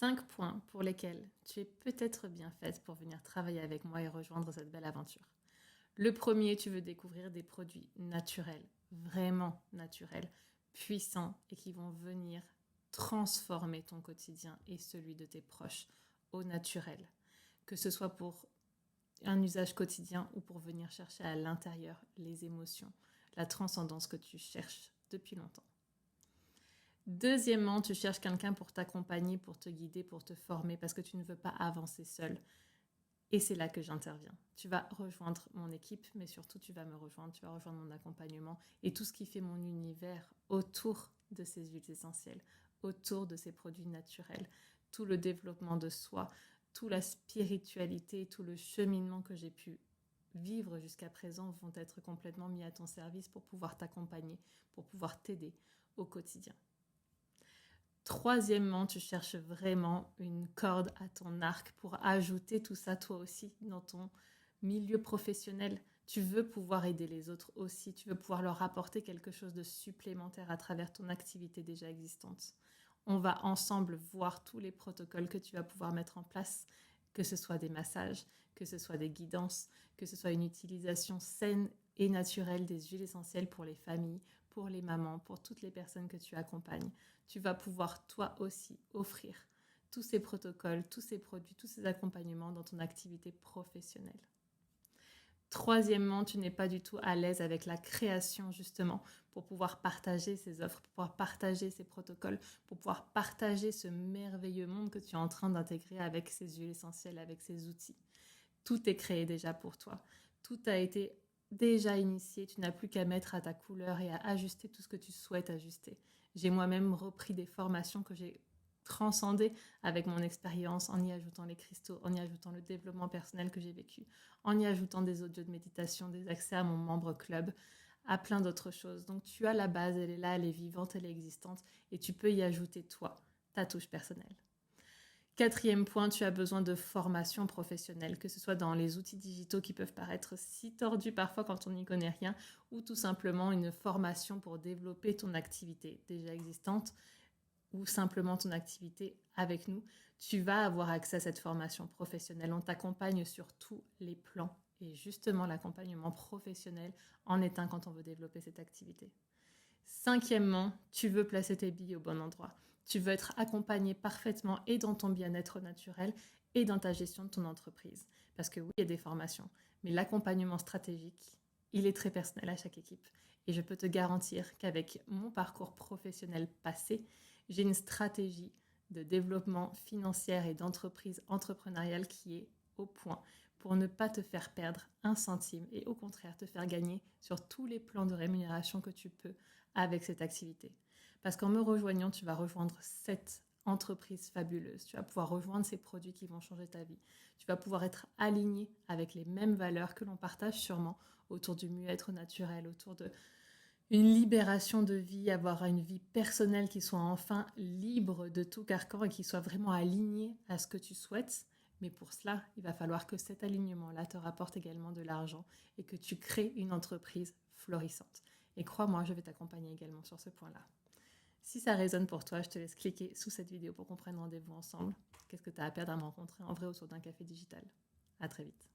5 points pour lesquels tu es peut-être bien faite pour venir travailler avec moi et rejoindre cette belle aventure. Le premier, tu veux découvrir des produits naturels, vraiment naturels, puissants et qui vont venir transformer ton quotidien et celui de tes proches au naturel. Que ce soit pour un usage quotidien ou pour venir chercher à l'intérieur les émotions, la transcendance que tu cherches depuis longtemps. Deuxièmement, tu cherches quelqu'un pour t'accompagner, pour te guider, pour te former, parce que tu ne veux pas avancer seul. Et c'est là que j'interviens. Tu vas rejoindre mon équipe, mais surtout tu vas me rejoindre, tu vas rejoindre mon accompagnement et tout ce qui fait mon univers autour de ces huiles essentielles, autour de ces produits naturels, tout le développement de soi, toute la spiritualité, tout le cheminement que j'ai pu vivre jusqu'à présent vont être complètement mis à ton service pour pouvoir t'accompagner, pour pouvoir t'aider au quotidien. Troisièmement, tu cherches vraiment une corde à ton arc pour ajouter tout ça toi aussi dans ton milieu professionnel. Tu veux pouvoir aider les autres aussi, tu veux pouvoir leur apporter quelque chose de supplémentaire à travers ton activité déjà existante. On va ensemble voir tous les protocoles que tu vas pouvoir mettre en place, que ce soit des massages, que ce soit des guidances, que ce soit une utilisation saine et naturelle des huiles essentielles pour les familles, pour les mamans, pour toutes les personnes que tu accompagnes. Tu vas pouvoir toi aussi offrir tous ces protocoles, tous ces produits, tous ces accompagnements dans ton activité professionnelle. Troisièmement, tu n'es pas du tout à l'aise avec la création justement pour pouvoir partager ces offres, pour pouvoir partager ces protocoles, pour pouvoir partager ce merveilleux monde que tu es en train d'intégrer avec ces huiles essentielles, avec ces outils. Tout est créé déjà pour toi. Tout a été déjà initié. Tu n'as plus qu'à mettre à ta couleur et à ajuster tout ce que tu souhaites ajuster. J'ai moi-même repris des formations que j'ai transcendées avec mon expérience en y ajoutant les cristaux, en y ajoutant le développement personnel que j'ai vécu, en y ajoutant des audios de méditation, des accès à mon membre club, à plein d'autres choses. Donc tu as la base, elle est là, elle est vivante, elle est existante et tu peux y ajouter toi, ta touche personnelle. Quatrième point, tu as besoin de formation professionnelle, que ce soit dans les outils digitaux qui peuvent paraître si tordus parfois quand on n'y connaît rien, ou tout simplement une formation pour développer ton activité déjà existante, ou simplement ton activité avec nous. Tu vas avoir accès à cette formation professionnelle. On t'accompagne sur tous les plans. Et justement, l'accompagnement professionnel en est un quand on veut développer cette activité. Cinquièmement, tu veux placer tes billes au bon endroit. Tu veux être accompagné parfaitement et dans ton bien-être naturel et dans ta gestion de ton entreprise. Parce que oui, il y a des formations, mais l'accompagnement stratégique, il est très personnel à chaque équipe. Et je peux te garantir qu'avec mon parcours professionnel passé, j'ai une stratégie de développement financier et d'entreprise entrepreneuriale qui est au point pour ne pas te faire perdre un centime et au contraire te faire gagner sur tous les plans de rémunération que tu peux avec cette activité. Parce qu'en me rejoignant, tu vas rejoindre cette entreprise fabuleuse. Tu vas pouvoir rejoindre ces produits qui vont changer ta vie. Tu vas pouvoir être aligné avec les mêmes valeurs que l'on partage sûrement autour du mieux-être naturel, autour de une libération de vie, avoir une vie personnelle qui soit enfin libre de tout carcan et qui soit vraiment alignée à ce que tu souhaites. Mais pour cela, il va falloir que cet alignement-là te rapporte également de l'argent et que tu crées une entreprise florissante. Et crois-moi, je vais t'accompagner également sur ce point-là. Si ça résonne pour toi, je te laisse cliquer sous cette vidéo pour qu'on prenne rendez-vous ensemble. Qu'est-ce que tu as à perdre à me rencontrer en vrai autour d'un café digital? À très vite.